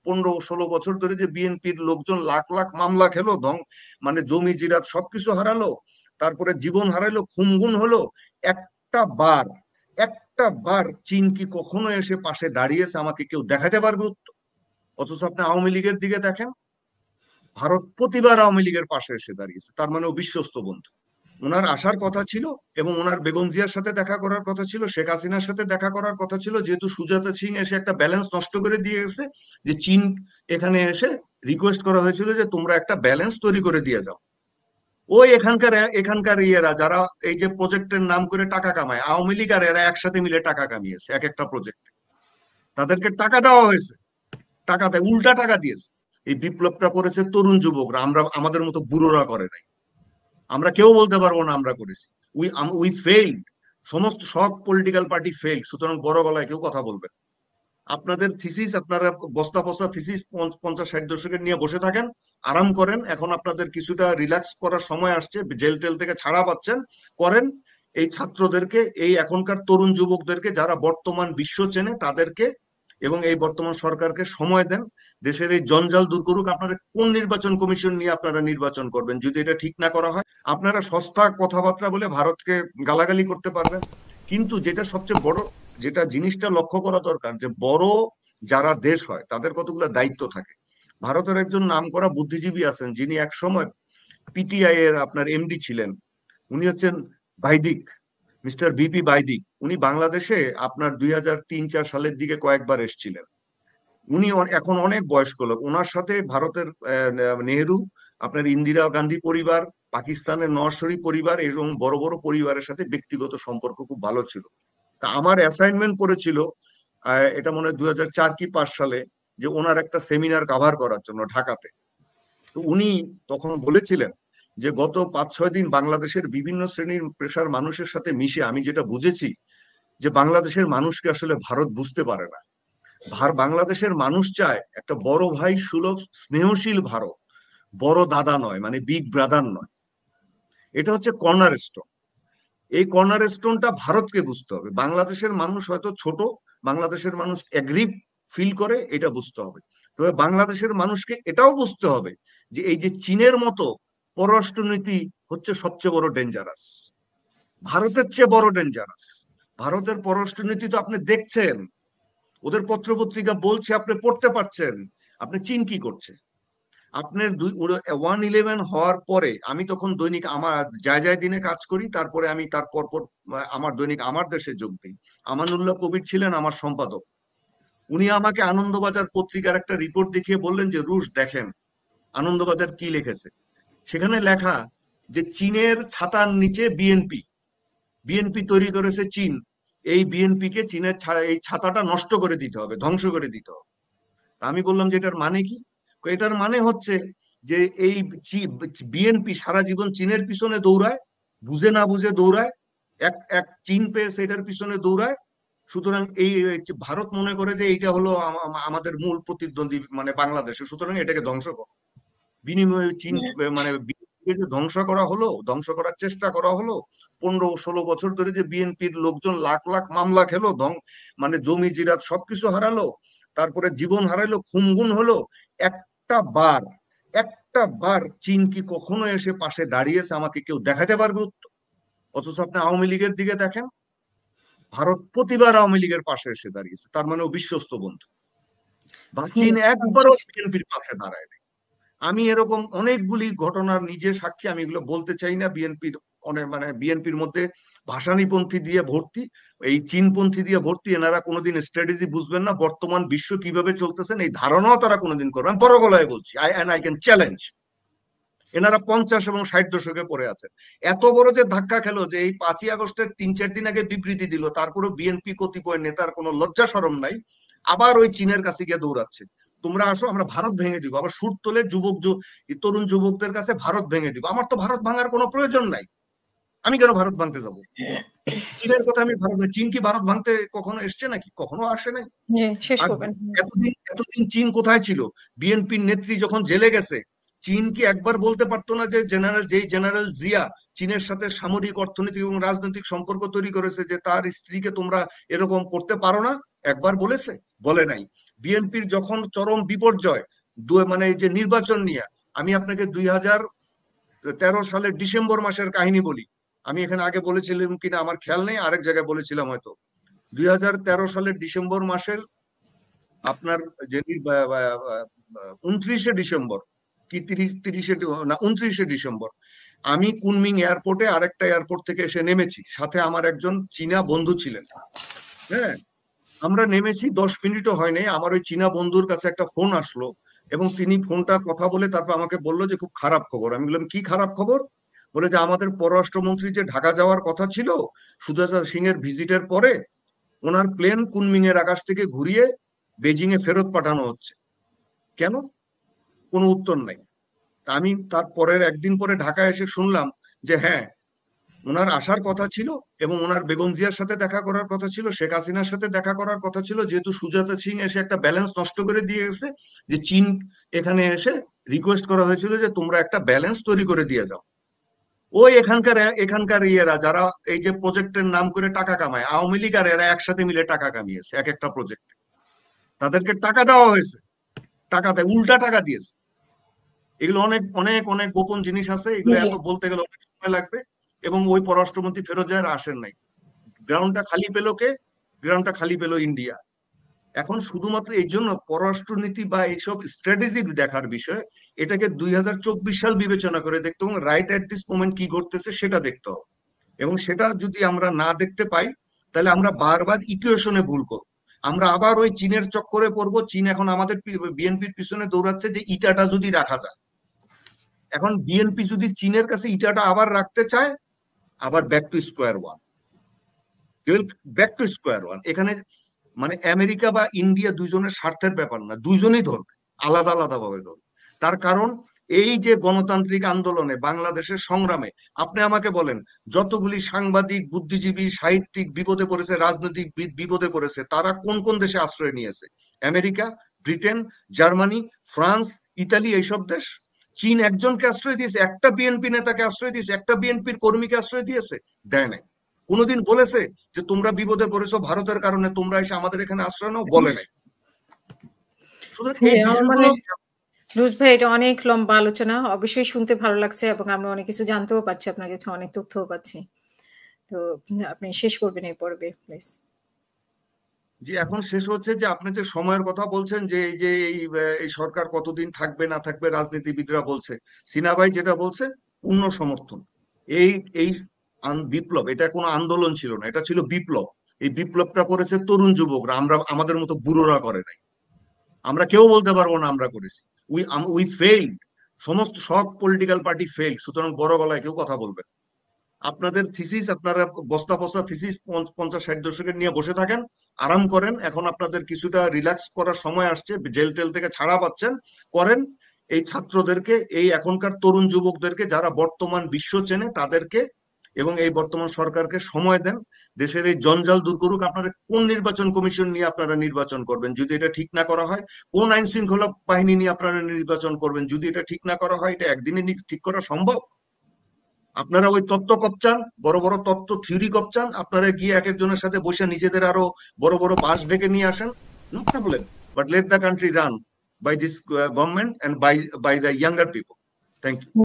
15-16 বছর ধরে যে বিএনপির লোকজন লাখ লাখ মামলা খেলো, মানে জমি জিরাত সবকিছু হারালো, তারপরে জীবন হারাইলো, খুনগুন হলো, একটা বার একটা বার চীন কি কখনো এসে পাশে দাঁড়িয়েছে আমাকে কেউ দেখাতে পারবে উত্তর? অথচ আপনি আওয়ামী লীগের দিকে দেখেন, ভারত প্রতিবার আওয়ামী লীগের পাশে এসে দাঁড়িয়েছে, তার মানে ও বিশ্বস্ত বন্ধু। ওনার আসার কথা ছিল এবং ওনার বেগম জিয়ার সাথে দেখা করার কথা ছিল, শেখ হাসিনার সাথে দেখা করার কথা ছিল, যেহেতু সুজাতা সিং এসে একটা ব্যালেন্স নষ্ট করে দিয়ে গেছে, যে চীন এখানে এসে রিকোয়েস্ট করা হয়েছিল যে তোমরা একটা ব্যালেন্স তৈরি করে দিয়ে যাও। ওই এখানকার এখানকার ইয়েরা যারা এই যে প্রজেক্টের নাম করে টাকা কামায়, আওয়ামী লীগ আর এরা একসাথে মিলে টাকা কামিয়েছে এক একটা প্রজেক্টে, তাদেরকে টাকা দেওয়া হয়েছে, টাকা দেয়, উল্টা টাকা দিয়েছে। এই বিপ্লবটা করেছে তরুণ যুবকরা, আমরা আমাদের মতো বুড়োরা করে নাই। আমরা কেউ বলতে পারবো না আমরা করেছি। উই ফেইল্ড, সমস্ত সব পলিটিক্যাল পার্টি ফেইল্ড, সুতরাং বড় গলায় কেউ কথা বলবেন। আপনাদের থিসিস, আপনারা বস্তা বস্তা থিসিস 50-60 দশকের নিয়ে বসে থাকেন, আরাম করেন। এখন আপনাদের কিছুটা রিল্যাক্স করার সময় আসছে, জেল টেল থেকে ছাড়া পাচ্ছেন, করেন। এই ছাত্রদেরকে, এই এখনকার তরুণ যুবকদেরকে যারা বর্তমান বিশ্ব চেনে তাদেরকে এবং এই বর্তমান সরকারকে সময় দেন, দেশের এই জঞ্জাল দূর করুক। আপনারা কোন নির্বাচন কমিশন নিয়ে আপনারা নির্বাচন করবেন যদি এটা ঠিক না করা হয়? আপনারা সস্তা কথাবার্তা বলে ভারতকে গালাগালি করতে পারবেন, কিন্তু যেটা সবচেয়ে বড়, যেটা জিনিসটা লক্ষ্য করা দরকার, যে বড় যারা দেশ হয় তাদের কতগুলো দায়িত্ব থাকে। ভারতের একজন নামকরা বুদ্ধিজীবী আছেন যিনি একসময় পিটিআই এর আপনার এমডি ছিলেন, উনি হচ্ছেন বাইদিক, মিস্টার ভিপি বাইদিক। উনি বাংলাদেশে আপনার 2003-4 সালের দিকে কয়েকবার এসেছিলেন। উনি এখন অনেক বয়স্ক লোক, ওনার সাথে ভারতের নেহেরু, আপনার ইন্দিরা গান্ধী পরিবার, পাকিস্তানের নওয়াজ শরীফ পরিবার, এবং বড় বড় পরিবারের সাথে ব্যক্তিগত সম্পর্ক খুব ভালো ছিল। তা আমার অ্যাসাইনমেন্ট পড়েছিল, এটা মনে হয় 2004 কি 5 সালে, যে ওনার একটা সেমিনার কাভার করার জন্য ঢাকাতে। তো উনি তখন বলেছিলেন যে গত 5-6 দিন বাংলাদেশের বিভিন্ন শ্রেণীর পেশার মানুষের সাথে মিশে আমি যেটা বুঝেছি, যে বাংলাদেশের মানুষকে আসলে ভারত বুঝতে পারে না। বাংলাদেশের মানুষ চায় একটা বড় ভাই সুলভ স্নেহশীল ভারত, বড় দাদা নয়, মানে বিগ ব্রাদার নয়। এটা হচ্ছে কর্নার স্টোন। এই কর্নার স্টোনটা ভারতকে বুঝতে হবে। বাংলাদেশের মানুষ হয়তো ছোট, বাংলাদেশের মানুষ এগ্রিভ ফিল করে, এটা বুঝতে হবে। তবে বাংলাদেশের মানুষকে এটাও বুঝতে হবে যে এই যে চীনের মতো পররাষ্ট্রনীতি হচ্ছে সবচেয়ে বড় ডেঞ্জারাস, ভারতের চেয়ে বড় ডেঞ্জারাস। ভারতের পররাষ্ট্রনীতি তো আপনি দেখছেন, ওদের পত্রপত্রিকা বলছে, আপনি পড়তে পারছেন। আপনি চীন কি করছে? আপনার 1/11 হওয়ার পরে আমি তখন দৈনিক আমার যায় যায় দিনে কাজ করি, তারপরে আমি তার পরপর আমার দৈনিক আমার দেশে যোগ দিই। আমানুল্লাহ কবির ছিলেন আমার সম্পাদক। উনি আমাকে আনন্দবাজার পত্রিকার একটা রিপোর্ট দেখিয়ে বললেন যে রুশ দেখেন আনন্দবাজার কি লিখেছে। সেখানে লেখা যে চীনের ছাতার নিচে বিএনপি, বিএনপি তৈরি করেছে চীন, এই বিএনপি কে চীনের এই ছাতাটা নষ্ট করে দিতে হবে, ধ্বংস করে দিতে হবে। আমি বললাম যে এটার মানে কি? এটার মানে হচ্ছে যে এই বিএনপি সারা জীবন চীনের পিছনে দৌড়ায়, বুঝে না বুঝে দৌড়ায়, এক এক চীন পেয়েছে এটার পিছনে দৌড়ায়। সুতরাং এই ভারত মনে করে যে এইটা হলো আমাদের মূল প্রতিদ্বন্দ্বী মানে বাংলাদেশে, সুতরাং এটাকে ধ্বংস কর। বিনিময়ে চীন মানে বিএনপিকে যে ধ্বংস করা হলো, ধ্বংস করার চেষ্টা করা হলো, 15-16 বছর ধরে যে বিএনপির লোকজন লাখ লাখ মামলা খেলো, মানে জমি জিরাত সবকিছু হারালো, তারপরে জীবন হারাইলো, খুনগুন হলো, একটা বার একটা বার চীন কি কখনো এসে পাশে দাঁড়িয়েছে আমাকে কেউ দেখাতে পারবে উত্তর? অথচ আপনি আওয়ামী লীগের দিকে দেখেন, ভারত প্রতিবার আওয়ামী লীগের পাশে এসে দাঁড়িয়েছে, তার মানে ও বিশ্বস্ত বন্ধু। বা চীন একবারও বিএনপির পাশে দাঁড়ায়। আমি এরকম অনেকগুলি ঘটনার নিজে সাক্ষী, আমি এগুলো বলতে চাই না। বিএনপির অনেক মানে বিএনপির মধ্যে ভাসানীপন্থী দিয়ে ভর্তি, এই চীনপন্থী দিয়ে ভর্তি। এনারা কোনোদিন স্ট্র্যাটেজি বুঝবেন না, বর্তমান বিশ্ব কিভাবে চলতেছেন এই ধারণাও তারা কোনোদিন করবেন। আমি বড় গলায় বলছি, আই ক্যান চ্যালেঞ্জ। এনারা 50 এবং 60 দশকে পড়ে আছেন। এত বড় যে ধাক্কা খেলো যে এই 5ই আগস্টের 3-4 দিন আগে বিবৃতি দিল, তারপরে বিএনপি কতিপয় নেতার কোনো লজ্জা শরম নাই, আবার ওই চীনের কাছে গিয়ে দৌড়াচ্ছে। তোমরা আসো, আমরা ভারত ভেঙে দিব। আবার সুর তোলে তরুণ যুবকদের কাছে ভারত ভেঙে দিব। আমার তো ভারত ভাঙার কোনো প্রয়োজন নাই, আমি কেন ভারত ভাঙতে যাব? চীনের কথা আমি চীন কি ভারত ভাঙতে কখনো এসছে নাকি? কখনো আসে নাই। আর এতদিন এতদিন চীন কোথায় ছিল? বিএনপির নেত্রী যখন জেলে গেছে, চীন কি একবার বলতে পারতো না যে জেনারেল জিয়া চীনের সাথে সামরিক, অর্থনৈতিক এবং রাজনৈতিক সম্পর্ক তৈরি করেছে, যে তার স্ত্রীকে তোমরা এরকম করতে পারো না? একবার বলেছে? বলে নাই। বিএনপির যখন চরম বিপর্যয়, মানে এই যে নির্বাচন নিয়ে, আমি আপনাকে 2013 সালের ডিসেম্বর মাসের কাহিনী বলি। আমি এখানে আগে বলেছিলাম কিনা আমার খেয়াল নেই, আরেক জায়গায় বলেছিলাম হয়তো। 2013 সালের ডিসেম্বর মাসের আপনার যে 29শে ডিসেম্বর কি 30 না 29শে ডিসেম্বর, আমি কুনমিং এয়ারপোর্টে আরেকটা এয়ারপোর্ট থেকে এসে নেমেছি, সাথে আমার একজন চীনা বন্ধু ছিলেন। হ্যাঁ, আমরা নেমেছি, 10 মিনিটও হয়নি, আমার ওই চীনা বন্ধুর কাছে একটা ফোন আসলো, এবং তিনি ফোনটা কথা বলে তারপর আমাকে বললো যে খুব খারাপ খবর। আমি বললাম কি খারাপ খবর? বলে যে আমাদের পররাষ্ট্রমন্ত্রী যে ঢাকা যাওয়ার কথা ছিল সুজাতা সিং এর ভিজিটের পরে, ওনার প্লেন কুনমিং এর আকাশ থেকে ঘুরিয়ে বেজিং এ ফেরত পাঠানো হচ্ছে। কেন? কোনো উত্তর নাই। আমি তারপরের একদিন পরে ঢাকায় এসে শুনলাম যে হ্যাঁ, ওনার আসার কথা ছিল এবং ওনার বেগম জিয়ার সাথে দেখা করার কথা ছিল, শেখ হাসিনার সাথে দেখা করার কথা ছিল, যেহেতু সুজাতা সিং এসে একটা ব্যালেন্স নষ্ট করে দিয়ে গেছে, যে চীন এখানে এসে রিকোয়েস্ট করা হয়েছিল যে তোমরা একটা ব্যালেন্স তৈরি করে দিয়ে যাও। ওই এখানকার এখানকার ইয়েরা যারা এই যে প্রজেক্টের নাম করে টাকা কামায়, আওয়ামী লীগ আর এরা একসাথে মিলে টাকা কামিয়েছে এক একটা প্রজেক্টে, তাদেরকে টাকা দেওয়া হয়েছে, টাকা দেয়, উল্টা টাকা দিয়েছে। এগুলো অনেক অনেক অনেক গোপন জিনিস আছে, এগুলো জি। এত বলতে গেলে অনেক সময় লাগবে। এবং ওই পররাষ্ট্রমন্ত্রী ফেরত যায় আর আসেন নাই। গ্রাউন্ডটা খালি পেল কে? গ্রাউন্ডটা খালি পেল ইন্ডিয়া। এখন শুধুমাত্র এই জন্য পররাষ্ট্রনীতি বা এইসব স্ট্র্যাটেজি দেখার বিষয়, এটাকে 2024 সাল বিবেচনা করে দেখতে হবে, রাইট এট দিস মোমেন্ট কি ঘটতেছে সেটা দেখতে হবে। এবং সেটা যদি আমরা না দেখতে পাই, তাহলে আমরা বারবার ইকুয়েশনে ভুল করব। আমরা আবার ওই চীনের চক্করে পড়বো। চীন এখন আমাদের বিএনপির পিছনে দৌড়াচ্ছে যে ইটাটা যদি রাখা যায়। এখন বিএনপি যদি চীনের কাছে ইটাটা আবার রাখতে চায়, আবার back to square one, back to square one. এখানে মানে আমেরিকা বা ইন্ডিয়া দুইজনের স্বার্থের ব্যাপার না, দুইজনেই ধরবে, আলাদা আলাদা ভাবে ধরবে। তার কারণ এই যে গণতান্ত্রিক আন্দোলনে বাংলাদেশের সংগ্রামে, আপনি আমাকে বলেন, যতগুলি সাংবাদিক, বুদ্ধিজীবী, সাহিত্যিক বিপদে পড়েছে, রাজনৈতিকবিদ বিপদে পড়েছে, তারা কোন কোন দেশে আশ্রয় নিয়েছে? America, Britain, Germany, France, Italy, এইসব দেশ। চীন একজনকে আশ্রয় দিয়েছে? একটা বিএনপি নেতাকে আশ্রয় দিয়েছে? একটা বিএনপির কর্মীকে আশ্রয় দিয়েছে? দেয় নাই। কোনোদিন বলেছে যে তোমরা বিপদে পড়েছো ভারতের কারণে, তোমরা এসে আমাদের এখানে আশ্রয় নাও? বলে নাই। সুতরাং এই আমার বিষয়গুলো রুশ ভাই, এটা অনেক লম্বা আলোচনা। অবশ্যই শুনতে ভালো লাগছে এবং আমি অনেক কিছু জানতেও পারছি, আপনার কাছে অনেক তথ্যও পাচ্ছি। তো আপনি শেষ করবেন এই পর্বে, প্লিজ। যে এখন শেষ হচ্ছে, যে আপনি যে সময়ের কথা বলছেন, যে এই যে এই সরকার কতদিন থাকবে না থাকবে, রাজনীতিবিদরা বলছে, সিনহা ভাই যেটা বলছে পূর্ণ সমর্থন। এই এই বিপ্লব, এটা কোনো আন্দোলন ছিল না, এটা ছিল বিপ্লব। এই বিপ্লবটা করেছে তরুণ যুবকরা, আমরা আমাদের মতো বুড়োরা করে নাই। আমরা কেউ বলতে পারবো না আমরা করেছি। We failed. সমস্ত সব পলিটিক্যাল পার্টি ফেইল। সুতরাং বড় গলায় কেউ কথা বলবে না। আপনাদের থিসিস, আপনারা বস্তা বস্তা থিসিস 50-60 দশকের নিয়ে বসে থাকেন, আরাম করেন। এখন আপনাদের কিছুটা রিল্যাক্স করার সময় আসছে, জেল টেল থেকে ছাড়া পাচ্ছেন, করেন। এই ছাত্রদেরকে, এই এখনকার তরুণ যুবকদেরকে যারা বর্তমান বিশ্ব চেনে তাদেরকে এবং এই বর্তমান সরকারকে সময় দেন, দেশের এই জঞ্জাল দূর করুক। আপনারা কোন নির্বাচন কমিশন নিয়ে আপনারা নির্বাচন করবেন যদি এটা ঠিক না করা হয়? কোন আইন শৃঙ্খলা বাহিনী নিয়ে আপনারা নির্বাচন করবেন যদি এটা ঠিক না করা হয়? এটা একদিনে ঠিক করা সম্ভব? আপনারা ওই তত্ত্ব কপচান, বড় বড় তত্ত্ব থিওরি কপচান, আপনারা গিয়ে এক একজনের সাথে বসে নিজেদের আরো বড় বড় বাস ডেকে নিয়ে আসেন, no problem. But let the country run by this government and by the younger people. Thank you.